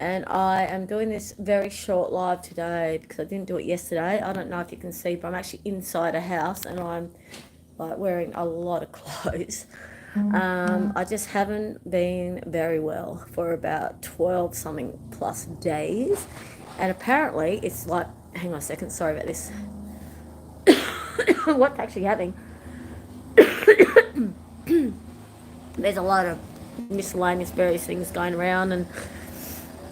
And I am doing this very short live today because I didn't do it yesterday. I don't know if you can see, but I'm actually inside a house and I'm like wearing a lot of clothes. I just haven't been very well for about 12 something plus days. And apparently it's like, hang on a second, sorry about this. What's actually happening? There's a lot of miscellaneous various things going around, and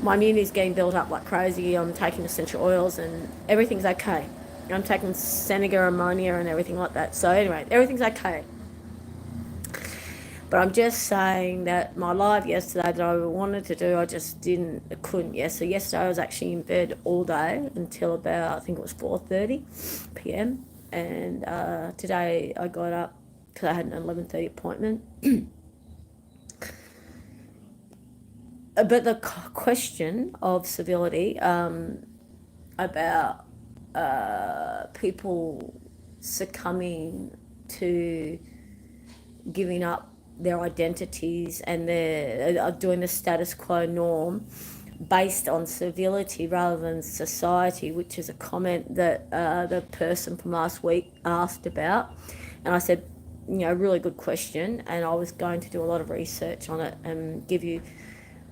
my immunity's getting built up like crazy. I'm taking essential oils and everything's okay. I'm taking Seneca ammonia and everything like that. So anyway, everything's okay. But I'm just saying that my live yesterday that I wanted to do, I just couldn't. Yes, so yesterday I was actually in bed all day until about, I think it was 4:30 p.m. And today I got up because I had an 11:30 appointment. But the question of civility about people succumbing to giving up their identities and they're doing the status quo norm based on civility rather than society, which is a comment that the person from last week asked about. And I said, really good question. And I was going to do a lot of research on it and give you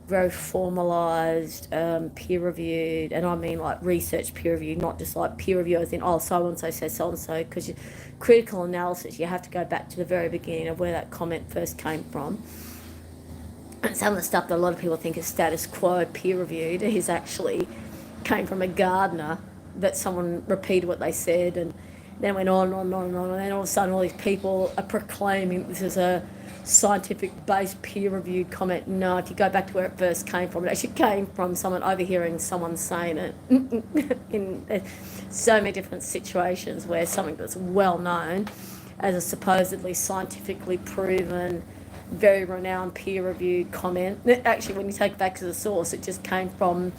very formalized, peer-reviewed, and I mean like research peer-reviewed, not just like peer review as in, oh, so-and-so says so-and-so, because critical analysis, you have to go back to the very beginning of where that comment first came from. And some of the stuff that a lot of people think is status quo peer-reviewed is actually came from a gardener that someone repeated what they said and then went on and on and on and on, and then all of a sudden all these people are proclaiming this is a scientific-based peer-reviewed comment. No, if you go back to where it first came from, it actually came from someone overhearing someone saying it in so many different situations where something that's well known as a supposedly scientifically proven, very renowned peer-reviewed comment, actually when you take it back to the source, it just came from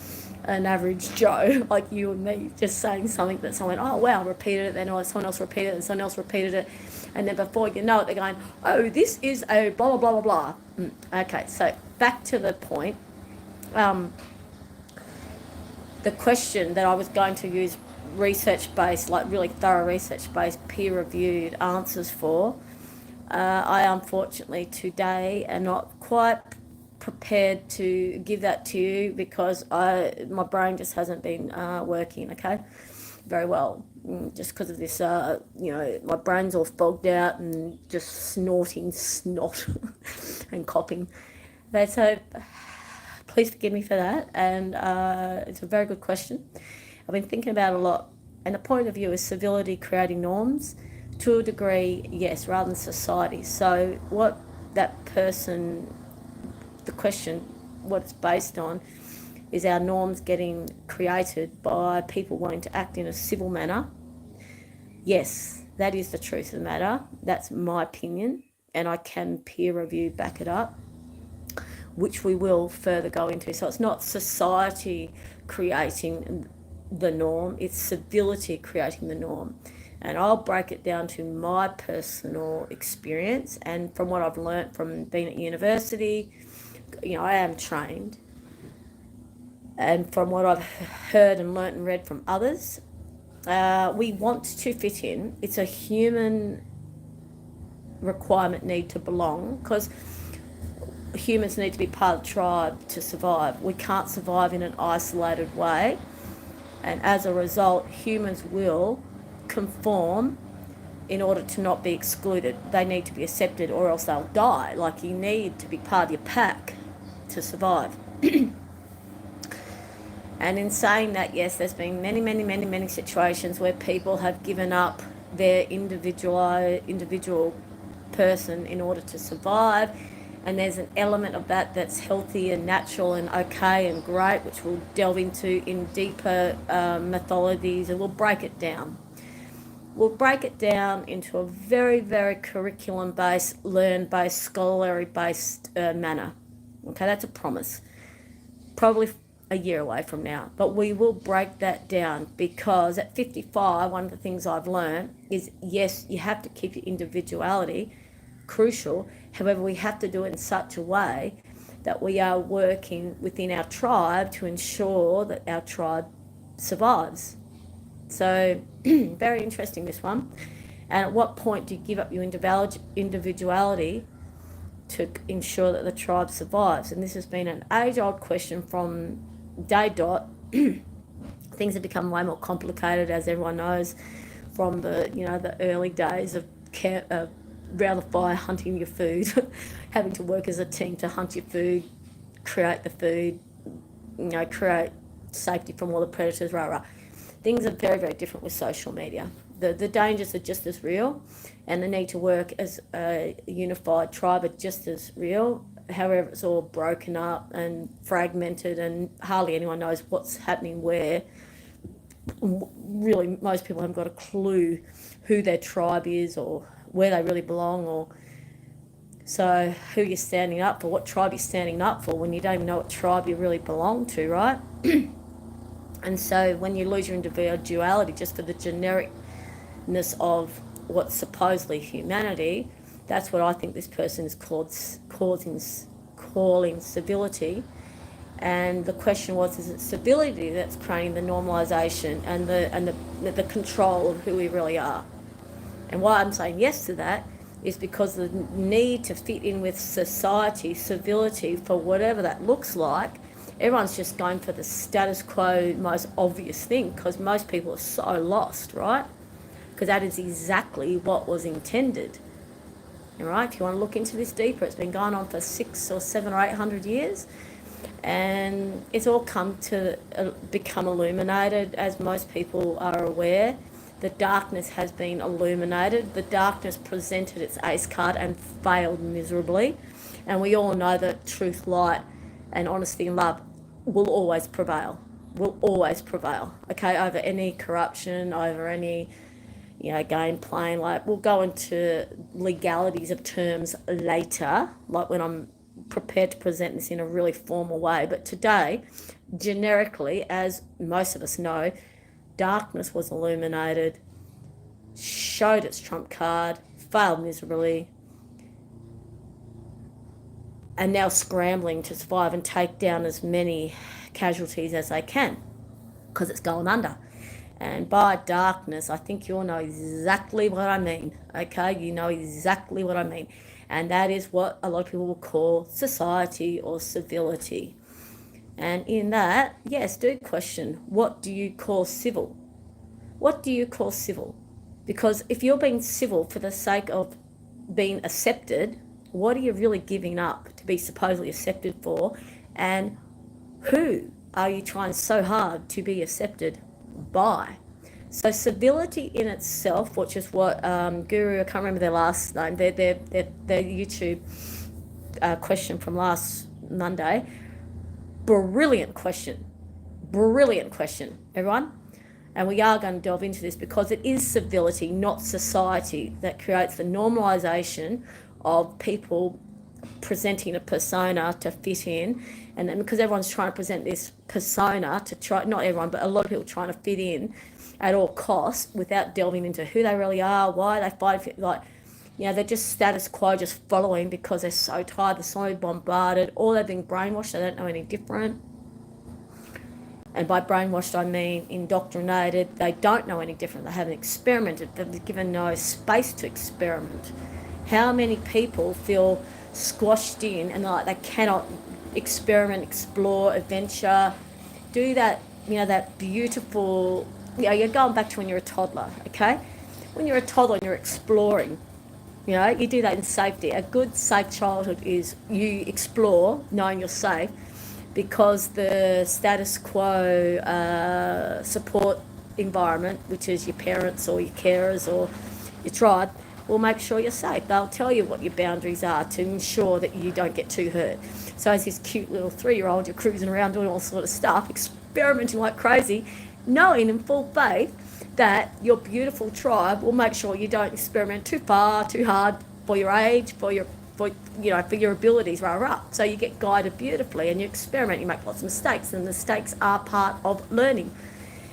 an average Joe like you and me just saying something that someone, oh wow, repeated it, then someone else repeated it, and someone else repeated it, and then before you know it, they're going, oh, this is a blah, blah, blah, blah, blah. Okay, so back to the point. The question that I was going to use research-based, like really thorough research-based, peer-reviewed answers for, I unfortunately today am not quite prepared to give that to you because my brain just hasn't been working, okay, very well, just because of this, my brain's all fogged out and just snorting snot and coughing. So please forgive me for that, and it's a very good question. I've been thinking about it a lot, and the point of view is civility creating norms. To a degree, yes, rather than society. So what that person, the question, what it's based on, is our norms getting created by people wanting to act in a civil manner. Yes, that is the truth of the matter. That's my opinion, and I can peer review back it up, which we will further go into. So it's not society creating the norm, it's civility creating the norm. And I'll break it down to my personal experience and from what I've learnt from being at university. I am trained. And from what I've heard and learnt and read from others, we want to fit in. It's a human requirement, need to belong, because humans need to be part of the tribe to survive. We can't survive in an isolated way. And as a result, humans will conform in order to not be excluded. They need to be accepted or else they'll die. Like, you need to be part of your pack to survive. And in saying that, yes, there's been many, many, many, many situations where people have given up their individual person in order to survive. And there's an element of that that's healthy and natural and okay and great, which we'll delve into in deeper mythologies, and we'll break it down. We'll break it down into a very, very curriculum-based, learn-based, scholarly-based manner. Okay, that's a promise. Probably a year away from now. But we will break that down because at 55, one of the things I've learned is, yes, you have to keep your individuality, crucial. However, we have to do it in such a way that we are working within our tribe to ensure that our tribe survives. So very interesting, this one. And at what point do you give up your individuality to ensure that the tribe survives? And this has been an age-old question from day dot. Things have become way more complicated, as everyone knows, from the early days of around the fire hunting your food, having to work as a team to hunt your food, create the food, create safety from all the predators, Things are very, very different with social media. The dangers are just as real, and the need to work as a unified tribe are just as real. However, it's all broken up and fragmented, and hardly anyone knows what's happening where. Really, most people haven't got a clue who their tribe is or where they really belong, or so who you're standing up for, what tribe you're standing up for, when you don't even know what tribe you really belong to, right? And so when you lose your individuality just for the genericness of what's supposedly humanity, that's what I think this person is calling civility. And the question was, is it civility that's creating the normalisation and the control of who we really are? And why I'm saying yes to that is because the need to fit in with society, civility, for whatever that looks like, everyone's just going for the status quo, most obvious thing, because most people are so lost, right? Because that is exactly what was intended. All right, if you want to look into this deeper, it's been going on for 600 or 700 or 800 years. And it's all come to become illuminated, as most people are aware. The darkness has been illuminated. The darkness presented its ace card and failed miserably. And we all know that truth, light, and honesty and love will always prevail. Will always prevail, okay, over any corruption, over any, game playing. Like, we'll go into legalities of terms later, like when I'm prepared to present this in a really formal way. But today, generically, as most of us know, darkness was illuminated, showed its trump card, failed miserably, and now scrambling to survive and take down as many casualties as they can, because it's going under. And by darkness, I think you all know exactly what I mean, okay? You know exactly what I mean. And that is what a lot of people will call society or civility. And in that, yes, do question, what do you call civil? What do you call civil? Because if you're being civil for the sake of being accepted, what are you really giving up to be supposedly accepted for? And who are you trying so hard to be accepted by? So civility in itself, which is what Guru, I can't remember their last name, their YouTube question from last Monday. Brilliant question, everyone. And we are going to delve into this because it is civility, not society, that creates the normalisation of people presenting a persona to fit in. And then because everyone's trying to present this persona to try, not everyone, but a lot of people trying to fit in at all costs without delving into who they really are, why they fight, they're just status quo, just following because they're so tired, they're so bombarded, or they've been brainwashed, they don't know any different. And by brainwashed, I mean indoctrinated. They don't know any different. They haven't experimented. They've given no space to experiment. How many people feel squashed in and like they cannot experiment, explore, adventure, do that, that beautiful, you're going back to when you're a toddler, okay? When you're a toddler and you're exploring, you do that in safety. A good, safe childhood is you explore knowing you're safe, because the status quo support environment, which is your parents or your carers or your tribe, will make sure you're safe. They'll tell you what your boundaries are to ensure that you don't get too hurt. So as this cute little 3-year-old, you're cruising around doing all sort of stuff, experimenting like crazy, knowing in full faith that your beautiful tribe will make sure you don't experiment too far, too hard for your age, for your abilities, So you get guided beautifully and you experiment, you make lots of mistakes, and mistakes are part of learning.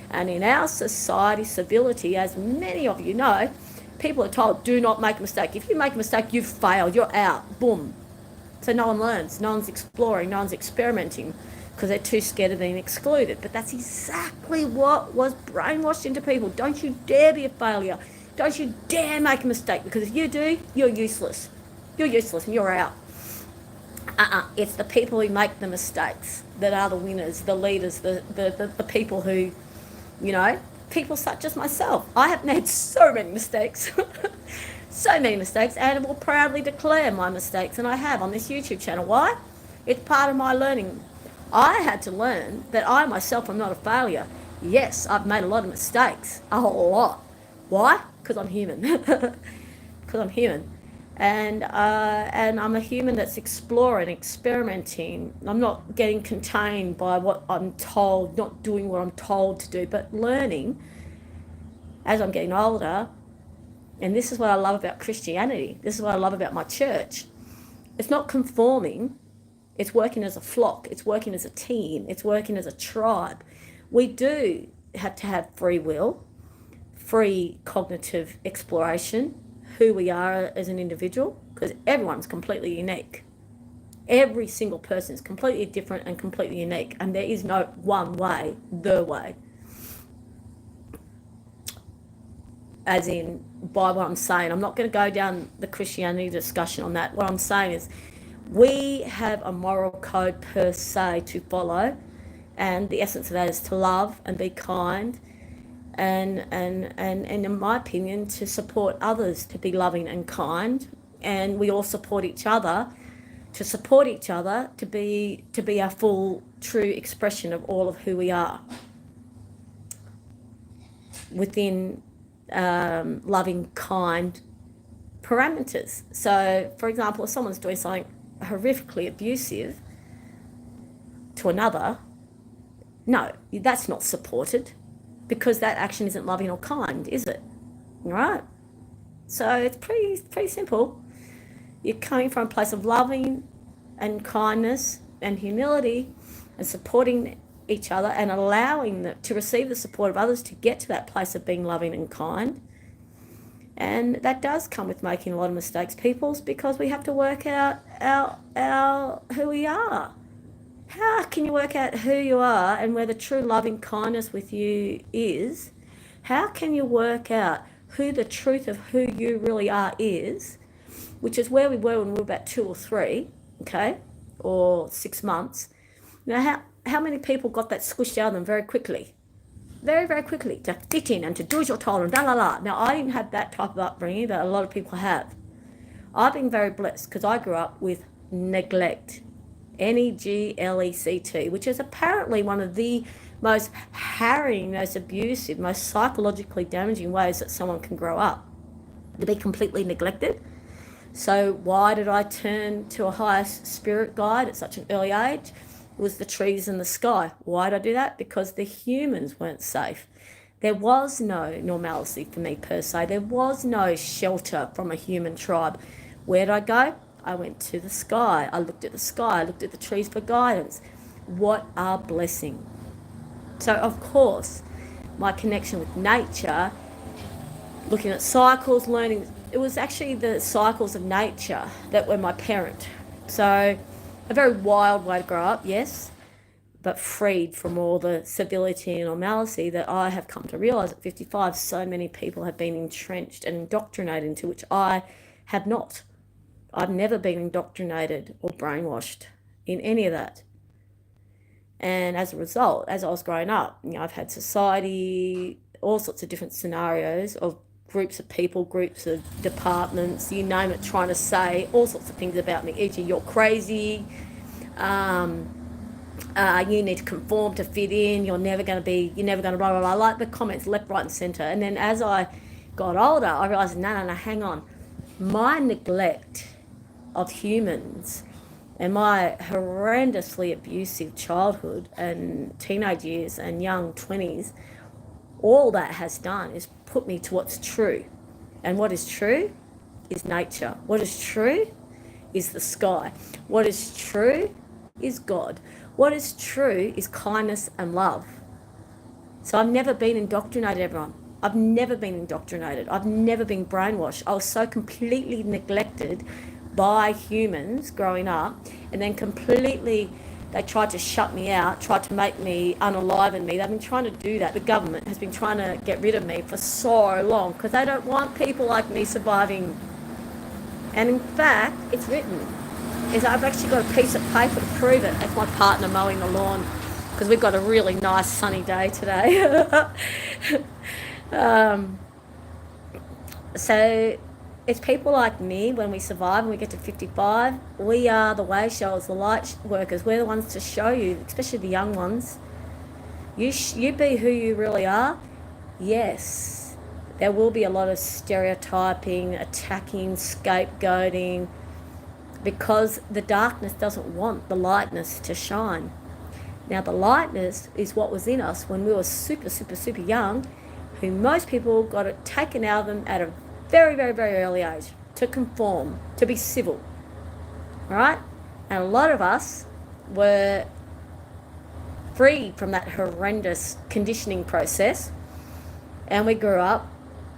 And in our society, civility, as many of you know, people are told, do not make a mistake. If you make a mistake, you've failed, you're out, boom. So no one learns, no one's exploring, no one's experimenting because they're too scared of being excluded. But that's exactly what was brainwashed into people. Don't you dare be a failure. Don't you dare make a mistake, because if you do, you're useless. You're useless and you're out. It's the people who make the mistakes that are the winners, the leaders, the people who, you know, people such as myself. I have made so many mistakes, so many mistakes, and will proudly declare my mistakes, and I have on this YouTube channel. Why? It's part of my learning. I had to learn that I myself am not a failure. Yes, I've made a lot of mistakes, a whole lot. Why? Because I'm human. Because I'm human. And I'm a human that's exploring, experimenting. I'm not getting contained by what I'm told, not doing what I'm told to do, but learning as I'm getting older. And this is what I love about Christianity. This is what I love about my church. It's not conforming. It's working as a flock. It's working as a team. It's working as a tribe. We do have to have free will, free cognitive exploration, who we are as an individual, because everyone's completely unique. Every single person is completely different and completely unique, and there is no one way, the way. As in, by what I'm saying, I'm not going to go down the Christianity discussion on that. What I'm saying is, we have a moral code per se to follow, and the essence of that is to love and be kind, and in my opinion, to support others to be loving and kind. And we all support each other to be our full true expression of all of who we are within loving, kind parameters. So for example, if someone's doing something horrifically abusive to another, no, that's not supported, because that action isn't loving or kind, is it? Right? So it's pretty simple. You're coming from a place of loving and kindness and humility and supporting each other and allowing them to receive the support of others to get to that place of being loving and kind. And that does come with making a lot of mistakes, peoples, because we have to work out our who we are. How can you work out who you are and where the true loving kindness with you is? How can you work out who the truth of who you really are is, which is where we were when we were about 2 or 3, okay, or 6 months. Now, how many people got that squished out of them very quickly? Very, very quickly, to fit in and to do as you're told and da la la. Now, I didn't have that type of upbringing that a lot of people have. I've been very blessed because I grew up with neglect. Neglect, which is apparently one of the most harrowing, most abusive, most psychologically damaging ways that someone can grow up, to be completely neglected. So why did I turn to a higher spirit guide at such an early age? It was the trees and the sky. Why did I do that? Because the humans weren't safe. There was no normalcy for me per se. There was no shelter from a human tribe. Where did I go? I went to the sky. I looked at the sky. I looked at the trees for guidance. What a blessing. So, of course, my connection with nature, looking at cycles, learning, it was actually the cycles of nature that were my parent. So, a very wild way to grow up, yes, but freed from all the civility and normalcy that I have come to realise at 55 so many people have been entrenched and indoctrinated into, which I have not. I've never been indoctrinated or brainwashed in any of that. And as a result, as I was growing up, I've had society, all sorts of different scenarios of groups of people, groups of departments, you name it, trying to say all sorts of things about me. E.g., you're crazy, you need to conform to fit in, you're never going to blah, blah, blah. I like the comments left, right and centre. And then as I got older, I realised, no, hang on. My neglect of humans and my horrendously abusive childhood and teenage years and young 20s, all that has done is put me to what's true. And what is true is nature. What is true is the sky. What is true is God. What is true is kindness and love. So I've never been indoctrinated, everyone. I've never been indoctrinated. I've never been brainwashed. I was so completely neglected by humans growing up, and then completely they tried to shut me out, tried to make me unaliven me. They've been trying to do that. The government has been trying to get rid of me for so long because they don't want people like me surviving. And in fact, it's written. I've actually got a piece of paper to prove it. That's my partner mowing the lawn because we've got a really nice sunny day today. So it's people like me, when we survive and we get to 55, we are the way showers, the light workers. We're the ones to show you, especially the young ones. You be who you really are. Yes, there will be a lot of stereotyping, attacking, scapegoating, because the darkness doesn't want the lightness to shine. Now, the lightness is what was in us when we were super, super, super young, who most people got it taken out of them at a very, very, very early age, to conform, to be civil. All right? And a lot of us were free from that horrendous conditioning process, and we grew up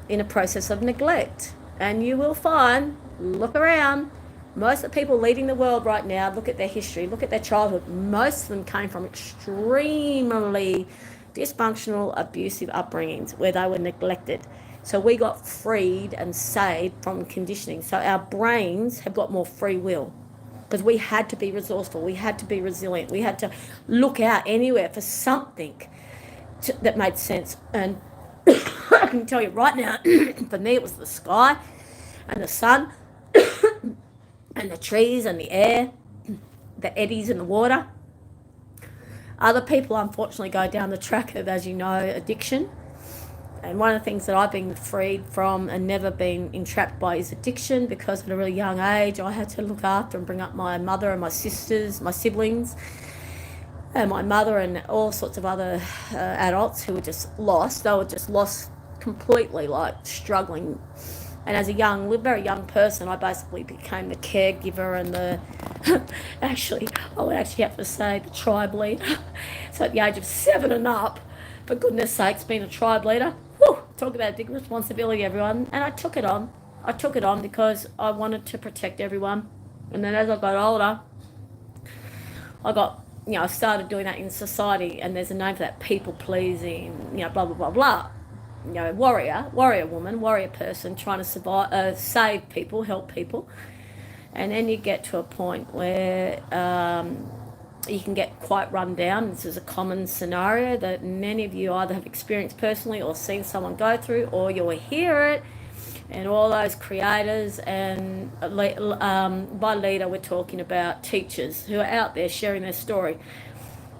in a process of neglect. And you will find, look around, most of the people leading the world right now, look at their history, look at their childhood. Most of them came from extremely dysfunctional, abusive upbringings where they were neglected. So we got freed and saved from conditioning. So our brains have got more free will because we had to be resourceful. We had to be resilient. We had to look out anywhere for something that made sense. And I can tell you right now, for me, it was the sky and the sun and the trees and the air, the eddies in the water. Other people, unfortunately, go down the track of, as you know, addiction. And one of the things that I've been freed from and never been entrapped by is addiction, because at a really young age, I had to look after and bring up my mother and my sisters, my siblings, and my mother and all sorts of other adults who were just lost. They were just lost completely, like struggling. And as a very young person, I basically became the caregiver and the, I would actually have to say the tribe leader. So at the age of 7 and up, for goodness sakes, being a tribe leader, whew, talk about a big responsibility, everyone. And I took it on. I took it on because I wanted to protect everyone. And then as I got older, I started doing that in society, and there's a name for that, people pleasing, blah, blah, blah, blah. Warrior woman, warrior person, trying to survive, save people, help people. And then you get to a point where you can get quite run down. This is a common scenario that many of you either have experienced personally or seen someone go through, or you'll hear it. And all those creators, and by leader, we're talking about teachers who are out there sharing their story.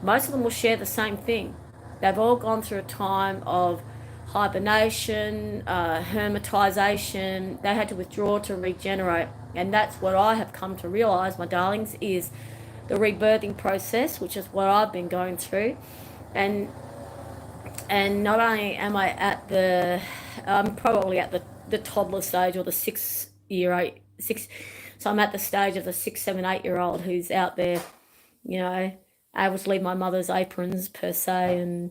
Most of them will share the same thing. They've all gone through a time of hibernation, hermetization. They had to withdraw to regenerate. And that's what I have come to realize, my darlings, is the rebirthing process, which is what I've been going through. And not only am I I'm probably at the toddler stage, or the 6 year 8 6, so I'm at the stage of the 6, 7, 8-year-old who's out there, able to leave my mother's aprons per se, and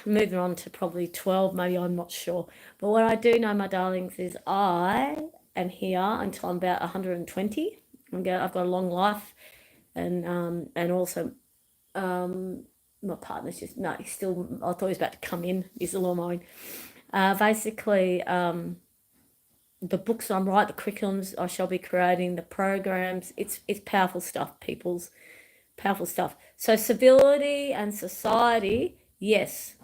moving on to probably 12, maybe, I'm not sure. But what I do know, my darlings, is I am here until I'm about 120. I've got a long life, and also my partner's just, no, he's still, I thought he was about to come in, he's a lawn mowing. Basically, the books I'm writing, the curriculums I shall be creating, the programs, it's powerful stuff, peoples, powerful stuff. So civility and society, yes,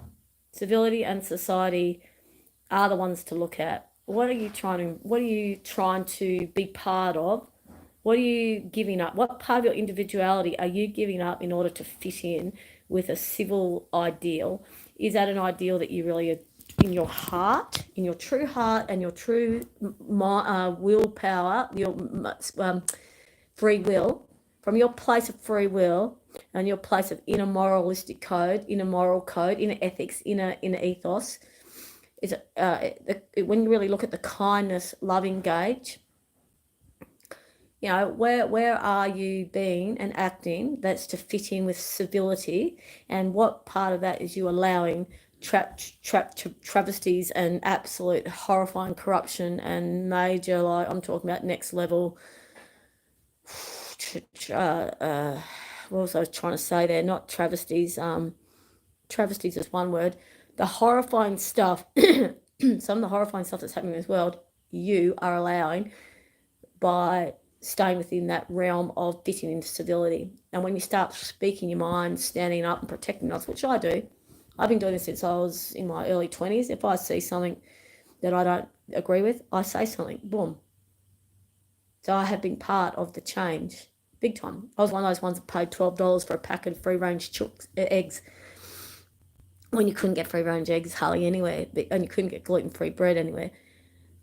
civility and society are the ones to look at. What are you trying to be part of? What are you giving up? What part of your individuality are you giving up in order to fit in with a civil ideal? Is that an ideal that you really are in your heart, in your true heart and your true willpower, your free will, from your place of free will and your place of inner moralistic code, inner moral code, inner ethics, inner ethos? Is when you really look at the kindness, loving gauge, where are you being and acting that's to fit in with civility, and what part of that is you allowing travesties and absolute horrifying corruption and major, like I'm talking about next level. What was I trying to say there? Not travesties. Travesties is one word. The horrifying stuff, some of the horrifying stuff that's happening in this world, you are allowing by staying within that realm of fitting into civility. And when you start speaking your mind, standing up and protecting us, which I do, I've been doing this since I was in my early 20s. If I see something that I don't agree with, I say something, boom. So I have been part of the change, big time. I was one of those ones that paid $12 for a packet of free-range eggs when you couldn't get free-range eggs hardly anywhere, and you couldn't get gluten-free bread anywhere.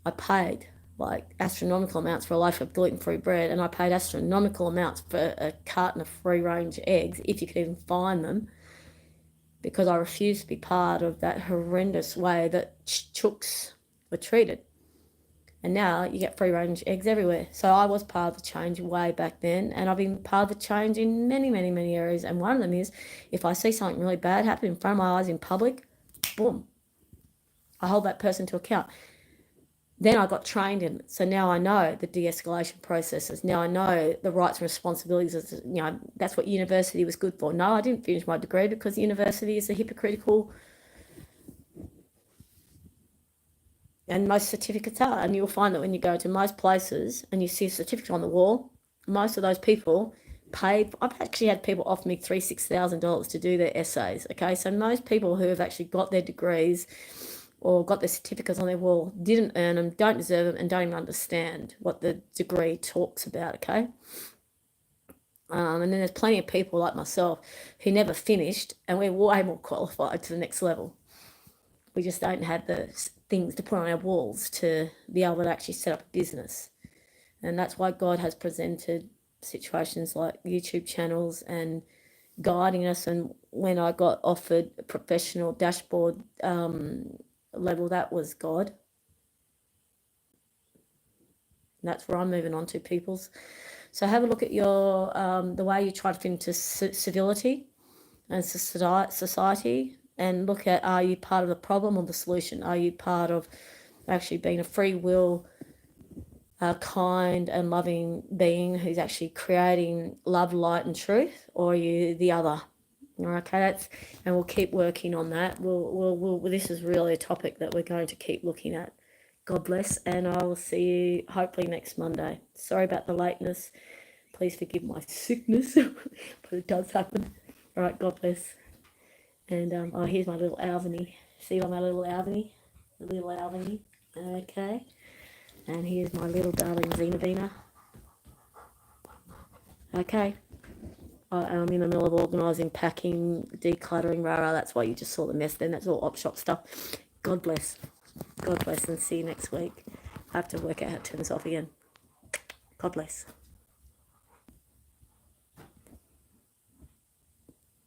I paid like astronomical amounts for a loaf of gluten-free bread, and I paid astronomical amounts for a carton of free-range eggs, if you could even find them, because I refused to be part of that horrendous way that chooks were treated. And now you get free-range eggs everywhere. So I was part of the change way back then, and I've been part of the change in many, many, many areas. And one of them is, if I see something really bad happen in front of my eyes in public, boom, I hold that person to account. Then I got trained in it. So now I know the de-escalation processes. Now I know the rights and responsibilities. That's what university was good for. No, I didn't finish my degree because university is a hypocritical, and most certificates are. And you'll find that when you go to most places and you see a certificate on the wall, most of those people paid. I've actually had people offer me $6,000 to do their essays. Okay, so most people who have actually got their degrees or got their certificates on their wall didn't earn them, don't deserve them, and don't even understand what the degree talks about. Okay. And then there's plenty of people like myself who never finished, and we're way more qualified to the next level. We just don't have the things to put on our walls to be able to actually set up a business. And that's why God has presented situations like YouTube channels and guiding us. And when I got offered a professional dashboard level, that was God. And that's where I'm moving on to, peoples. So have a look at your the way you try to fit into civility and society, and look at, are you part of the problem or the solution? Are you part of actually being a free will, kind and loving being who's actually creating love, light and truth, or are you the other? Okay, and we'll keep working on that. This is really a topic that we're going to keep looking at. God bless, and I will see you hopefully next Monday. Sorry about the lateness. Please forgive my sickness, but it does happen. All right, God bless. And here's my little Alviny. See my little Alviny? The little Alviny. Okay. And here's my little darling Xenavina. Okay. I'm in the middle of organising, packing, decluttering, rah. That's why you just saw the mess then. That's all op shop stuff. God bless. God bless, and see you next week. I have to work out how to turn this off again. God bless.